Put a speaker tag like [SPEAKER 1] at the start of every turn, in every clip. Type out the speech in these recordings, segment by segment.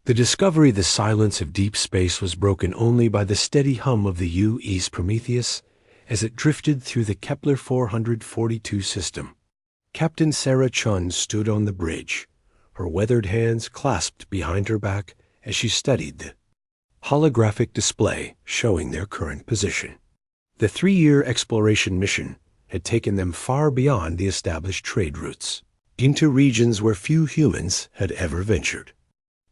[SPEAKER 1] The discovery the silence of deep space was broken only by the steady hum of the U.E.'s Prometheus as it drifted through the Kepler 442 system. Captain Sarah Chun stood on the bridge, her weathered hands clasped behind her back as she studied the holographic display showing their current position. The 3-year exploration mission had taken them far beyond the established trade routes, into regions where few humans had ever ventured.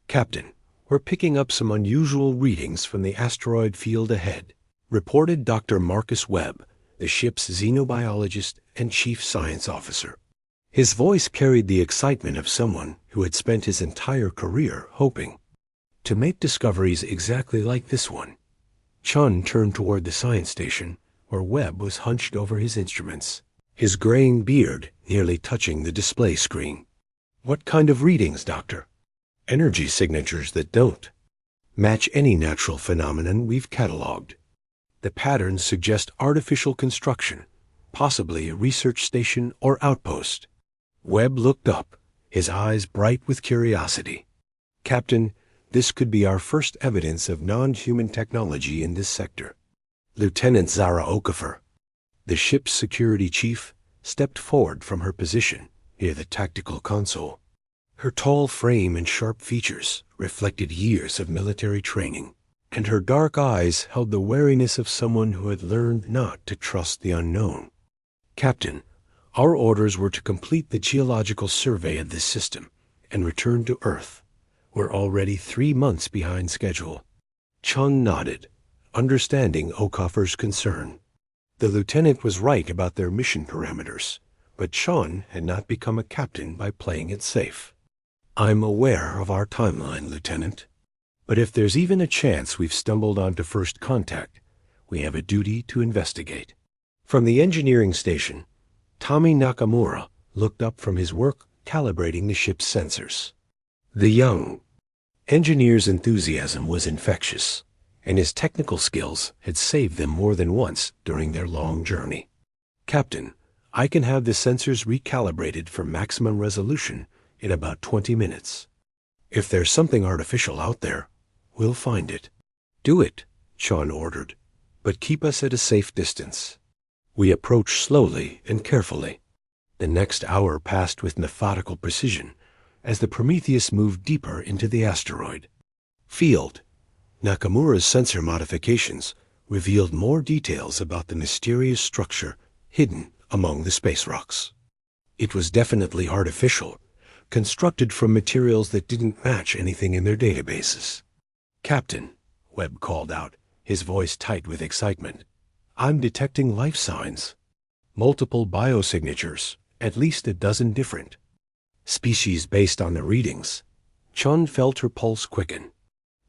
[SPEAKER 1] "Captain, we're picking up some unusual readings from the asteroid field ahead," reported Dr. Marcus Webb, the ship's xenobiologist and chief science officer. His voice carried the excitement of someone who had spent his entire career hoping to make discoveries exactly like this one. Chun turned toward the science station, where Webb was hunched over his instruments, his graying beard nearly touching the display screen. "What kind of readings, Doctor?" "Energy signatures that don't match any natural phenomenon we've cataloged. The patterns suggest artificial construction, possibly a research station or outpost." Webb looked up, his eyes bright with curiosity. "Captain, this could be our first evidence of non-human technology in this sector." Lieutenant Zara Okafor, the ship's security chief, stepped forward from her position near the tactical console. Her tall frame and sharp features reflected years of military training, and her dark eyes held the wariness of someone who had learned not to trust the unknown. "Captain, our orders were to complete the geological survey of this system and return to Earth. We're already 3 months behind schedule." Chun nodded, understanding Okafor's concern. The lieutenant was right about their mission parameters, but Chun had not become a captain by playing it safe. "I'm aware of our timeline, Lieutenant. But if there's even a chance we've stumbled onto first contact, we have a duty to investigate." From the engineering station, Tommy Nakamura looked up from his work calibrating the ship's sensors. The young engineer's enthusiasm was infectious, and his technical skills had saved them more than once during their long journey. "Captain, I can have the sensors recalibrated for maximum resolution in about 20 minutes. If there's something artificial out there, we'll find it." "Do it," Chun ordered, "but keep us at a safe distance." We approached slowly and carefully. The next hour passed with methodical precision as the Prometheus moved deeper into the asteroid field. Nakamura's sensor modifications revealed more details about the mysterious structure hidden among the space rocks. It was definitely artificial, constructed from materials that didn't match anything in their databases. "Captain," Webb called out, his voice tight with excitement, "I'm detecting life signs. Multiple biosignatures, at least a dozen different species based on the readings." Chun felt her pulse quicken.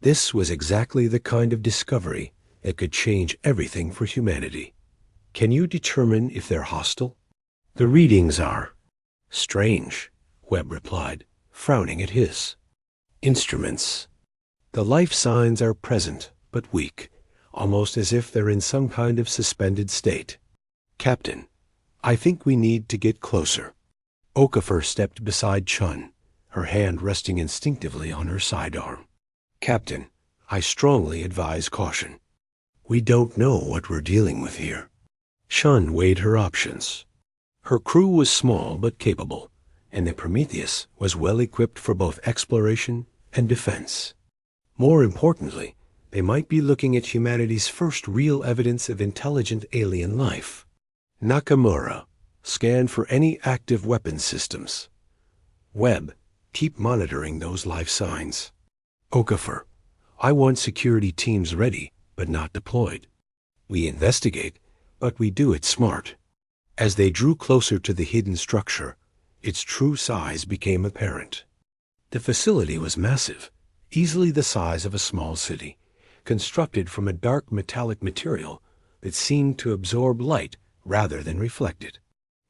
[SPEAKER 1] This was exactly the kind of discovery that could change everything for humanity. "Can you determine if they're hostile?" "The readings are strange," Webb replied, frowning at his instruments. "The life signs are present, but weak, almost as if they're in some kind of suspended state." "Captain, I think we need to get closer." Okafor stepped beside Chun, her hand resting instinctively on her sidearm. "Captain, I strongly advise caution. We don't know what we're dealing with here." Chun weighed her options. Her crew was small but capable, and the Prometheus was well equipped for both exploration and defense. More importantly, they might be looking at humanity's first real evidence of intelligent alien life. "Nakamura, scan for any active weapons systems. Webb, keep monitoring those life signs. Okafor, I want security teams ready, but not deployed. We investigate, but we do it smart." As they drew closer to the hidden structure, its true size became apparent. The facility was massive, easily the size of a small city, constructed from a dark metallic material that seemed to absorb light rather than reflect it.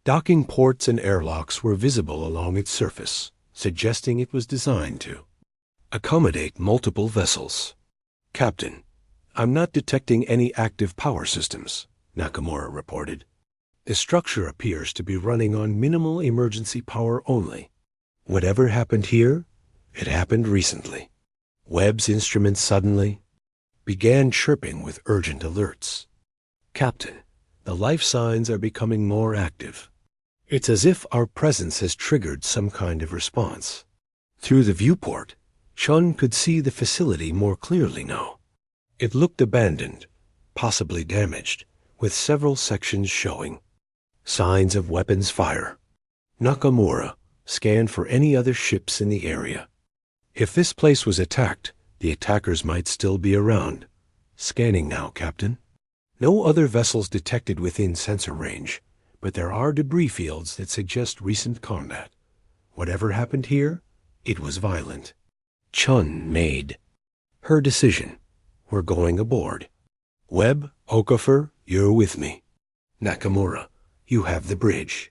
[SPEAKER 1] Docking ports and airlocks were visible along its surface, suggesting it was designed to accommodate multiple vessels. "Captain, I'm not detecting any active power systems," Nakamura reported. "The structure appears to be running on minimal emergency power only. Whatever happened here, it happened recently." Webb's instruments suddenly began chirping with urgent alerts. Captain, the life signs are becoming more active. It's as if our presence has triggered some kind of response. Through the viewport, Chun could see the facility more clearly now. It looked abandoned, possibly damaged, with several sections showing signs of weapons fire. Nakamura scanned for any other ships in the area. If this place was attacked, the attackers might still be around. Scanning now, Captain. No other vessels detected within sensor range, but there are debris fields that suggest recent combat. Whatever happened here, it was violent. Chun made her decision. We're going aboard. Webb, Okafor, you're with me. Nakamura, you have the bridge.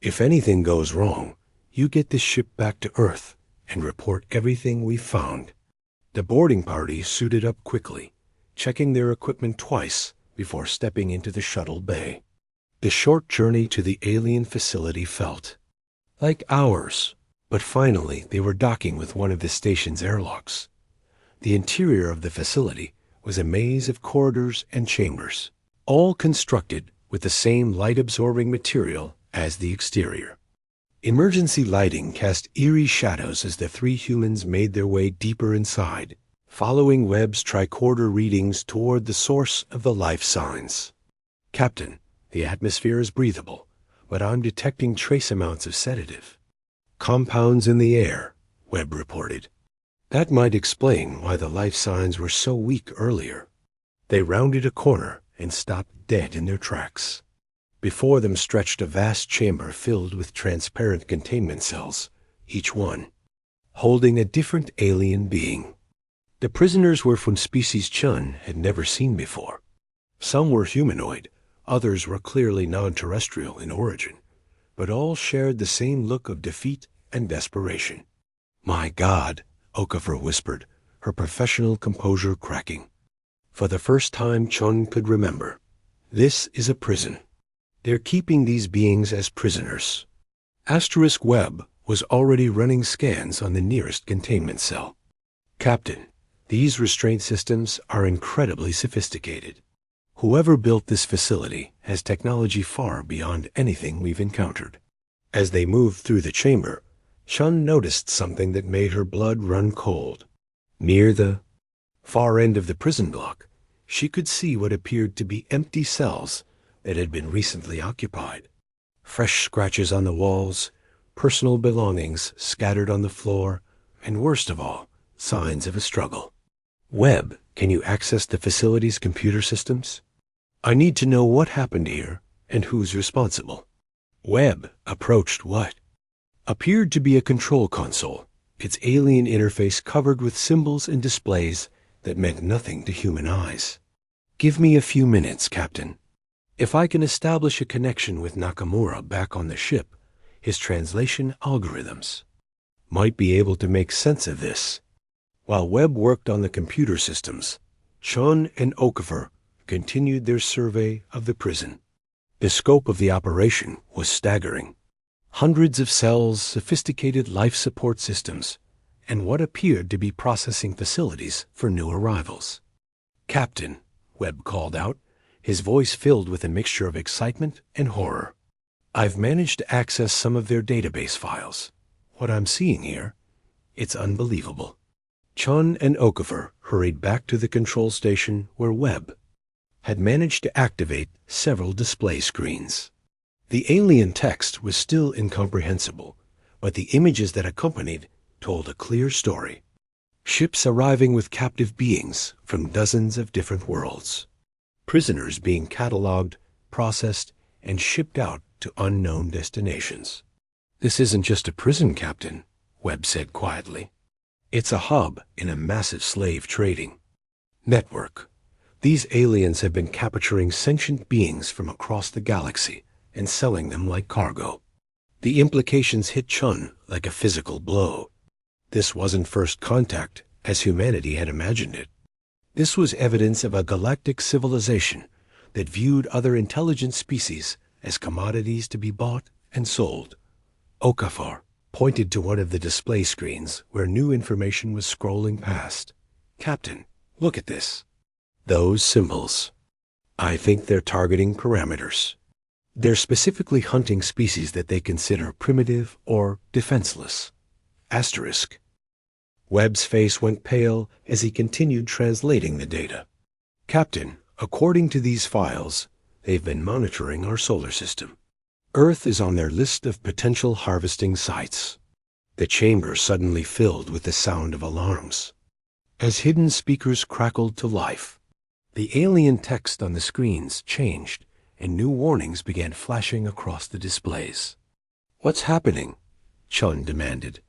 [SPEAKER 1] If anything goes wrong, you get this ship back to Earth and report everything we've found. The boarding party suited up quickly, checking their equipment twice before stepping into the shuttle bay. The short journey to the alien facility felt like hours, but finally they were docking with one of the station's airlocks. The interior of the facility was a maze of corridors and chambers, all constructed with the same light-absorbing material as the exterior. Emergency lighting cast eerie shadows as the three humans made their way deeper inside, following Webb's tricorder readings toward the source of the life signs. Captain, the atmosphere is breathable, but I'm detecting trace amounts of sedative compounds in the air, Webb reported. That might explain why the life signs were so weak earlier. They rounded a corner and stopped dead in their tracks. Before them stretched a vast chamber filled with transparent containment cells, each one holding a different alien being. The prisoners were from species Chun had never seen before. Some were humanoid, others were clearly non-terrestrial in origin, but all shared the same look of defeat and desperation. My God, Okafor whispered, her professional composure cracking. For the first time Chun could remember, this is a prison. They're keeping these beings as prisoners. *Webb was already running scans on the nearest containment cell. Captain, these restraint systems are incredibly sophisticated. Whoever built this facility has technology far beyond anything we've encountered. As they moved through the chamber, Chun noticed something that made her blood run cold. Near the far end of the prison block, she could see what appeared to be empty cells that had been recently occupied. Fresh scratches on the walls, personal belongings scattered on the floor, and worst of all, signs of a struggle. Webb, can you access the facility's computer systems? I need to know what happened here and who's responsible. Webb approached what appeared to be a control console, its alien interface covered with symbols and displays that meant nothing to human eyes. Give me a few minutes, Captain. If I can establish a connection with Nakamura back on the ship, his translation algorithms might be able to make sense of this. While Webb worked on the computer systems, Chun and Okafor continued their survey of the prison. The scope of the operation was staggering. Hundreds of cells, sophisticated life support systems, and what appeared to be processing facilities for new arrivals. Captain, Webb called out, his voice filled with a mixture of excitement and horror. I've managed to access some of their database files. What I'm seeing here, it's unbelievable. Chun and Okafor hurried back to the control station where Webb had managed to activate several display screens. The alien text was still incomprehensible, but the images that accompanied told a clear story. Ships arriving with captive beings from dozens of different worlds. Prisoners being catalogued, processed, and shipped out to unknown destinations. This isn't just a prison, Captain, Webb said quietly. It's a hub in a massive slave trading network. These aliens have been capturing sentient beings from across the galaxy and selling them like cargo. The implications hit Chun like a physical blow. This wasn't first contact, as humanity had imagined it. This was evidence of a galactic civilization that viewed other intelligent species as commodities to be bought and sold. Okafor, pointed to one of the display screens where new information was scrolling past. "Captain, look at this. Those symbols. I think they're targeting parameters. They're specifically hunting species that they consider primitive or defenseless. Asterisk." Webb's face went pale as he continued translating the data. "Captain, according to these files, they've been monitoring our solar system. Earth is on their list of potential harvesting sites." The chamber suddenly filled with the sound of alarms, as hidden speakers crackled to life. The alien text on the screens changed, and new warnings began flashing across the displays. "What's happening?" Chun demanded.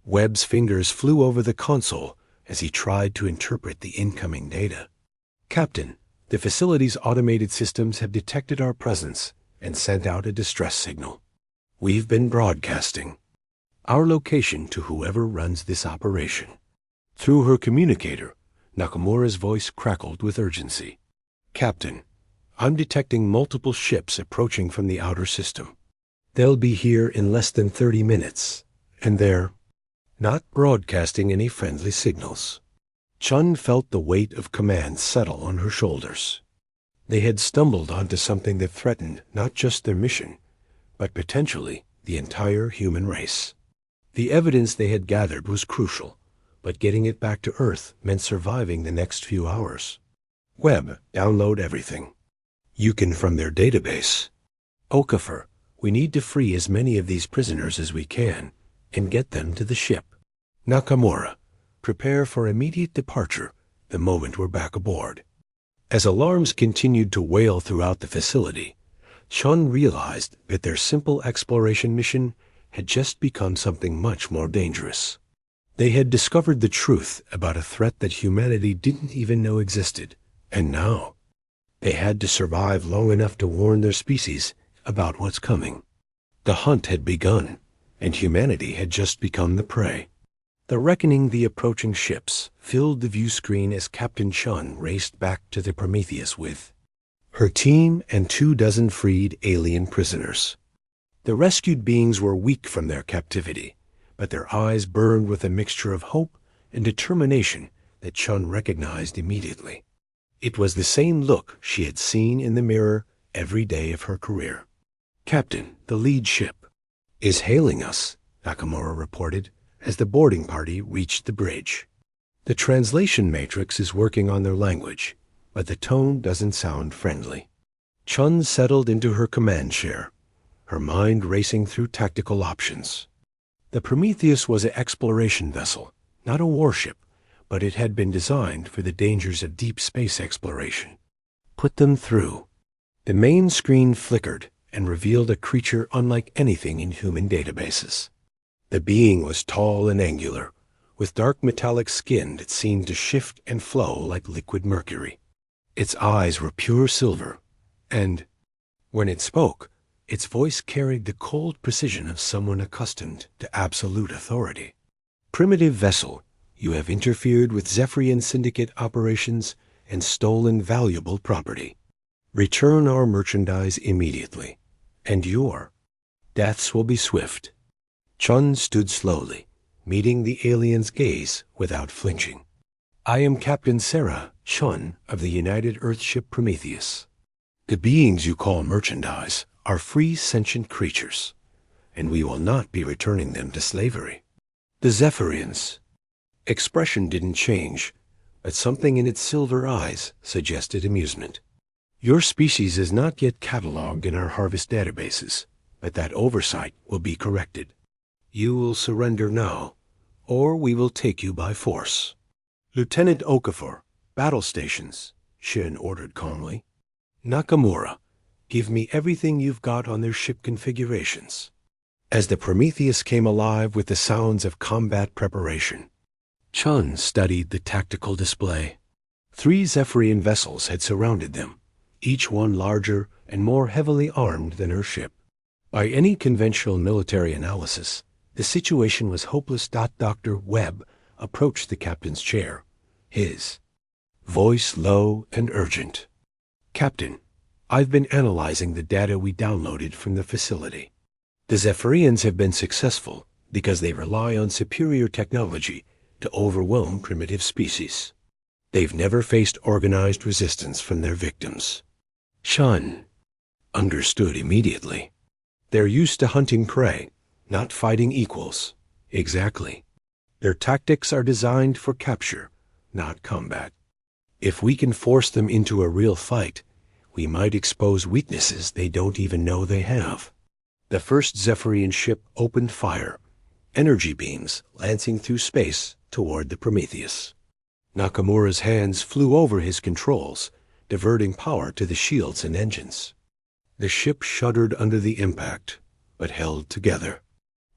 [SPEAKER 1] Webb's fingers flew over the console as he tried to interpret the incoming data. "Captain, the facility's automated systems have detected our presence and sent out a distress signal. We've been broadcasting our location to whoever runs this operation." Through her communicator, Nakamura's voice crackled with urgency. "Captain, I'm detecting multiple ships approaching from the outer system. They'll be here in less than 30 minutes, and they're not broadcasting any friendly signals." Chun felt the weight of command settle on her shoulders. They had stumbled onto something that threatened not just their mission, but potentially the entire human race. The evidence they had gathered was crucial, but getting it back to Earth meant surviving the next few hours. "Webb, download everything you can from their database. Okafor, we need to free as many of these prisoners as we can and get them to the ship. Nakamura, prepare for immediate departure the moment we're back aboard." As alarms continued to wail throughout the facility, Chun realized that their simple exploration mission had just become something much more dangerous. They had discovered the truth about a threat that humanity didn't even know existed, and now they had to survive long enough to warn their species about what's coming. The hunt had begun, and humanity had just become the prey. The reckoning the approaching ships filled the view screen as Captain Chun raced back to the Prometheus with her team and 24 freed alien prisoners. The rescued beings were weak from their captivity, but their eyes burned with a mixture of hope and determination that Chun recognized immediately. It was the same look she had seen in the mirror every day of her career. "Captain, the lead ship is hailing us," Nakamura reported as the boarding party reached the bridge. "The translation matrix is working on their language, but the tone doesn't sound friendly." Chun settled into her command chair, her mind racing through tactical options. The Prometheus was an exploration vessel, not a warship, but it had been designed for the dangers of deep space exploration. Put them through. The main screen flickered and revealed a creature unlike anything in human databases. The being was tall and angular, with dark metallic skin that seemed to shift and flow like liquid mercury. Its eyes were pure silver, and when it spoke, its voice carried the cold precision of someone accustomed to absolute authority. "Primitive vessel, you have interfered with Zephyrian Syndicate operations and stolen valuable property. Return our merchandise immediately, and your deaths will be swift." Chun stood slowly, meeting the alien's gaze without flinching. "I am Captain Sarah Chun of the United Earthship Prometheus. The beings you call merchandise are free sentient creatures, and we will not be returning them to slavery." The Zephyrians' expression didn't change, but something in its silver eyes suggested amusement. "Your species is not yet cataloged in our harvest databases, but that oversight will be corrected. You will surrender now, or we will take you by force." "Lieutenant Okafor, battle stations," Shin ordered calmly. "Nakamura, give me everything you've got on their ship configurations." As the Prometheus came alive with the sounds of combat preparation, Chun studied the tactical display. 3 Zephyrian vessels had surrounded them, each one larger and more heavily armed than her ship. By any conventional military analysis, the situation was hopeless. Dr. Webb approached the captain's chair, his voice low and urgent. "Captain, I've been analyzing the data we downloaded from the facility. The Zephyrians have been successful, because they rely on superior technology to overwhelm primitive species. They've never faced organized resistance from their victims. Chun understood immediately. They're used to hunting prey, not fighting equals. Exactly. Their tactics are designed for capture, not combat. If we can force them into a real fight, we might expose weaknesses they don't even know they have. The first Zephyrian ship opened fire, energy beams lancing through space toward the Prometheus. Nakamura's hands flew over his controls, diverting power to the shields and engines. The ship shuddered under the impact, but held together.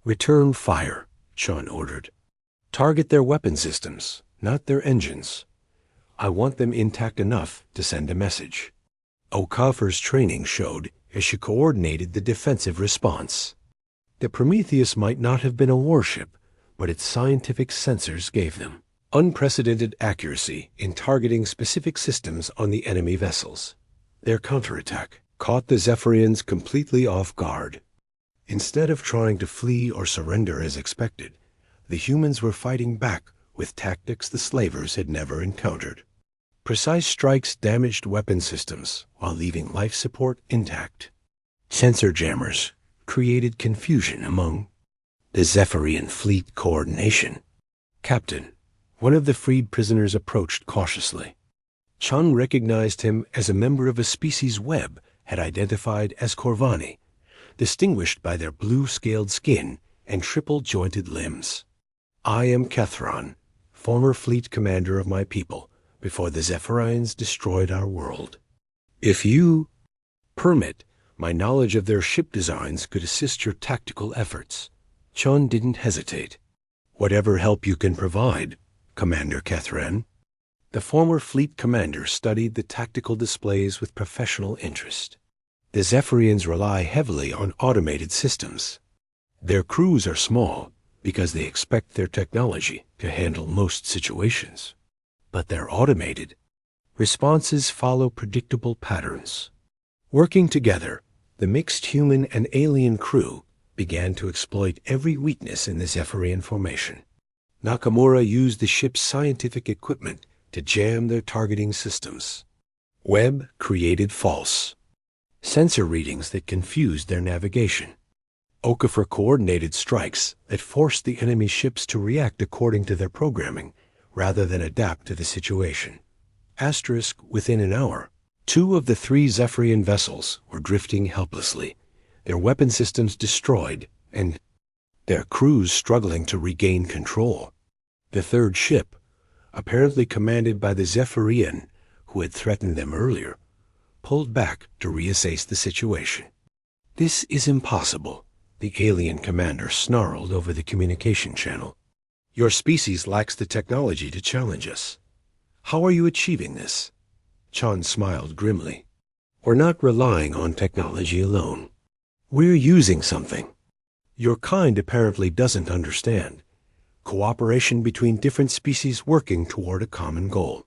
[SPEAKER 1] "Return fire," Chun ordered. "Target their weapon systems, not their engines. I want them intact enough to send a message." Okafor's training showed as she coordinated the defensive response. The Prometheus might not have been a warship, but its scientific sensors gave them unprecedented accuracy in targeting specific systems on the enemy vessels. Their counterattack caught the Zephyrians completely off guard. Instead of trying to flee or surrender as expected, the humans were fighting back with tactics the slavers had never encountered. Precise strikes damaged weapon systems while leaving life support intact. Sensor jammers created confusion among the Zephyrian fleet coordination. "Captain," one of the freed prisoners approached cautiously. Chun recognized him as a member of a species Webb had identified as Corvani, distinguished by their blue-scaled skin and triple-jointed limbs. "I am Kethron, former fleet commander of my people, before the Zephyrians destroyed our world. If you permit, my knowledge of their ship designs could assist your tactical efforts." Chun didn't hesitate. "Whatever help you can provide, Commander Kethran." The former fleet commander studied the tactical displays with professional interest. The Zephyrians rely heavily on automated systems. Their crews are small because they expect their technology to handle most situations. But they're automated. Responses follow predictable patterns. Working together, the mixed human and alien crew began to exploit every weakness in the Zephyrian formation. Nakamura used the ship's scientific equipment to jam their targeting systems. Webb created false sensor readings that confused their navigation. Okafor coordinated strikes that forced the enemy ships to react according to their programming rather than adapt to the situation. Within an hour, 2 of the 3 Zephyrian vessels were drifting helplessly, their weapon systems destroyed and their crews struggling to regain control. The third ship, apparently commanded by the Zephyrian who had threatened them earlier, pulled back to reassess the situation. "This is impossible," the alien commander snarled over the communication channel. "Your species lacks the technology to challenge us. How are you achieving this?" Chun smiled grimly. "We're not relying on technology alone. We're using something your kind apparently doesn't understand. Cooperation between different species working toward a common goal."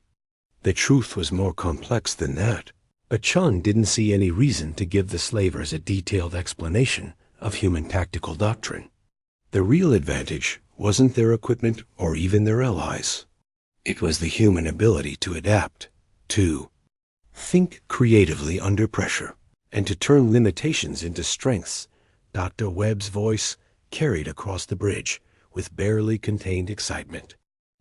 [SPEAKER 1] The truth was more complex than that, but Chun didn't see any reason to give the slavers a detailed explanation of human tactical doctrine. The real advantage wasn't their equipment or even their allies. It was the human ability to adapt, to think creatively under pressure, and to turn limitations into strengths. Dr. Webb's voice carried across the bridge with barely contained excitement.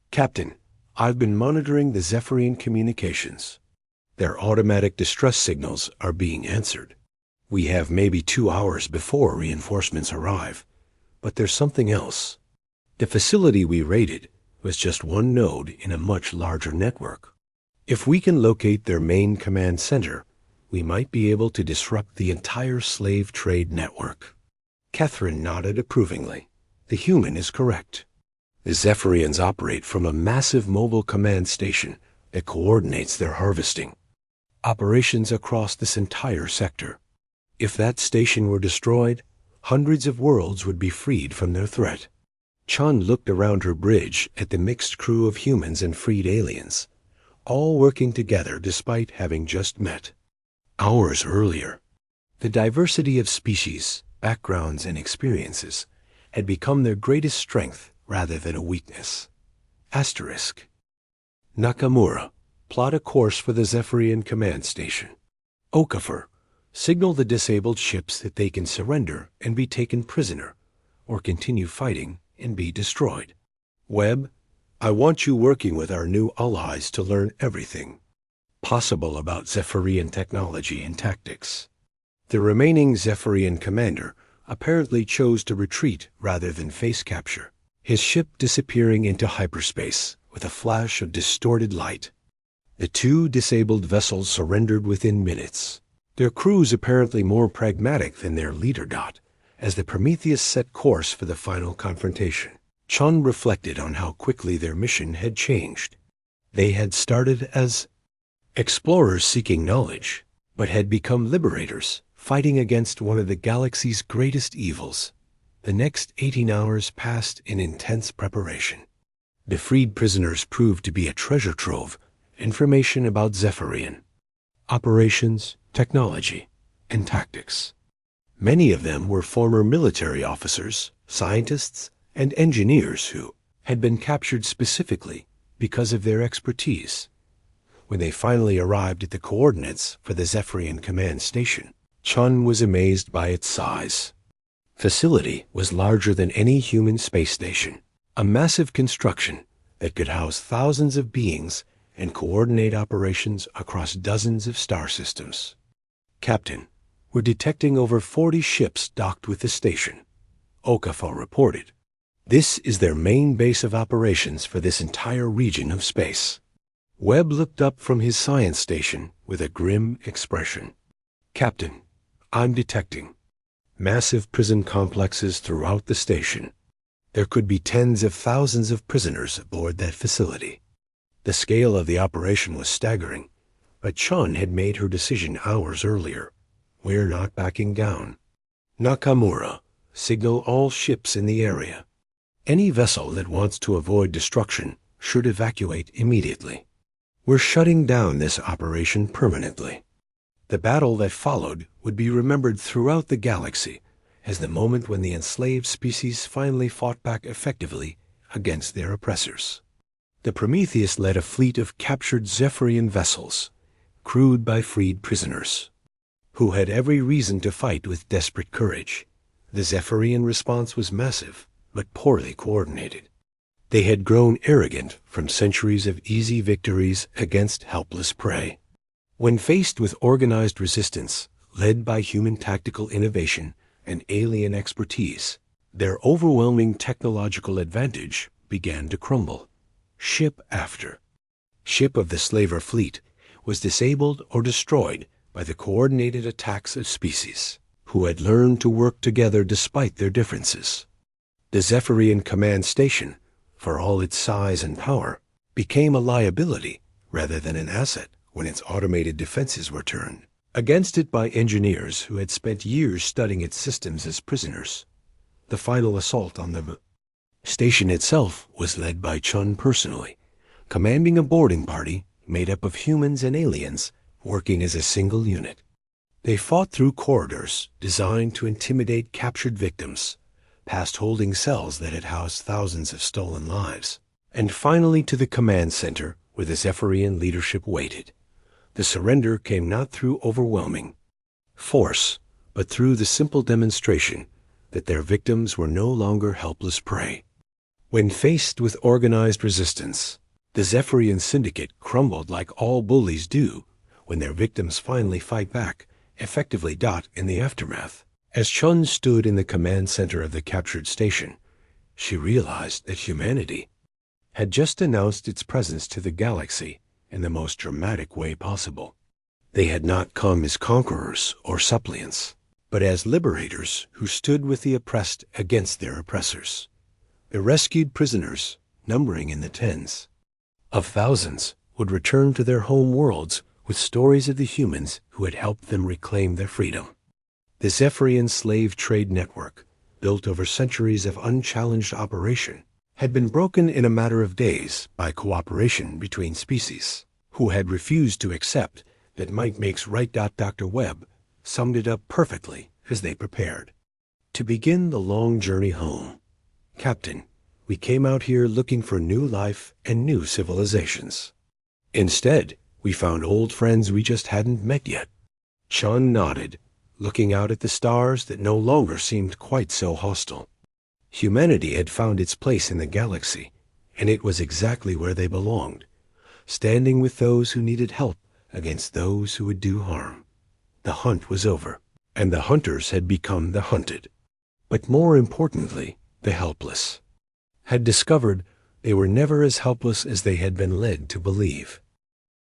[SPEAKER 1] "Captain, I've been monitoring the Zephyrian communications. Their automatic distress signals are being answered. We have maybe 2 hours before reinforcements arrive, but there's something else. The facility we raided was just one node in a much larger network. If we can locate their main command center, we might be able to disrupt the entire slave trade network." Catherine nodded approvingly. The human is correct. The Zephyrians operate from a massive mobile command station that coordinates their harvesting operations across this entire sector. If that station were destroyed, hundreds of worlds would be freed from their threat. Chun looked around her bridge at the mixed crew of humans and freed aliens, all working together despite having just met hours earlier. The diversity of species, backgrounds, and experiences had become their greatest strength rather than a weakness. Asterisk. Nakamura, plot a course for the Zephyrian command station. Okafor, signal the disabled ships that they can surrender and be taken prisoner, or continue fighting and be destroyed. Webb, I want you working with our new allies to learn everything possible about Zephyrian technology and tactics. The remaining Zephyrian commander apparently chose to retreat rather than face capture, his ship disappearing into hyperspace with a flash of distorted light. The two disabled vessels surrendered within minutes, their crews apparently more pragmatic than their leader. As the Prometheus set course for the final confrontation, Chun reflected on how quickly their mission had changed. They had started as explorers seeking knowledge, but had become liberators, fighting against one of the galaxy's greatest evils. The next 18 hours passed in intense preparation. The freed prisoners proved to be a treasure trove, information about Zephyrian operations, technology, and tactics. Many of them were former military officers, scientists, and engineers who had been captured specifically because of their expertise. When they finally arrived at the coordinates for the Zephyrian command station, Chun was amazed by its size. Facility was larger than any human space station, a massive construction that could house thousands of beings and coordinate operations across dozens of star systems. Captain, we're detecting over 40 ships docked with the station, Okafor reported. This is their main base of operations for this entire region of space. Webb looked up from his science station with a grim expression. Captain, I'm detecting massive prison complexes throughout the station. There could be tens of thousands of prisoners aboard that facility. The scale of the operation was staggering, but Chun had made her decision hours earlier. We're not backing down. Nakamura, signal all ships in the area. Any vessel that wants to avoid destruction should evacuate immediately. We're shutting down this operation permanently. The battle that followed would be remembered throughout the galaxy as the moment when the enslaved species finally fought back effectively against their oppressors. The Prometheus led a fleet of captured Zephyrian vessels, crewed by freed prisoners, who had every reason to fight with desperate courage. The Zephyrian response was massive, but poorly coordinated. They had grown arrogant from centuries of easy victories against helpless prey. When faced with organized resistance, led by human tactical innovation and alien expertise, their overwhelming technological advantage began to crumble. Ship after ship of the slaver fleet was disabled or destroyed by the coordinated attacks of species who had learned to work together despite their differences. The Zephyrian command station, for all its size and power, became a liability rather than an asset when its automated defenses were turned against it by engineers who had spent years studying its systems as prisoners. The final assault on the station itself was led by Chun personally, commanding a boarding party made up of humans and aliens working as a single unit. They fought through corridors designed to intimidate captured victims, past holding cells that had housed thousands of stolen lives, and finally to the command center where the Zephyrian leadership waited. The surrender came not through overwhelming force, but through the simple demonstration that their victims were no longer helpless prey. When faced with organized resistance, the Zephyrian syndicate crumbled like all bullies do when their victims finally fight back, effectively. In the aftermath, as Chun stood in the command center of the captured station, she realized that humanity had just announced its presence to the galaxy in the most dramatic way possible. They had not come as conquerors or suppliants, but as liberators who stood with the oppressed against their oppressors. The rescued prisoners, numbering in the tens of thousands, would return to their home worlds with stories of the humans who had helped them reclaim their freedom. The Zephyrian slave trade network, built over centuries of unchallenged operation, had been broken in a matter of days by cooperation between species who had refused to accept that might makes right. Dr. Webb summed it up perfectly as they prepared. to begin the long journey home. Captain, we came out here looking for new life and new civilizations. Instead, we found old friends we just hadn't met yet. Chun nodded, looking out at the stars that no longer seemed quite so hostile. Humanity had found its place in the galaxy, and it was exactly where they belonged, standing with those who needed help against those who would do harm. The hunt was over, and the hunters had become the hunted. But more importantly, the helpless had discovered they were never as helpless as they had been led to believe.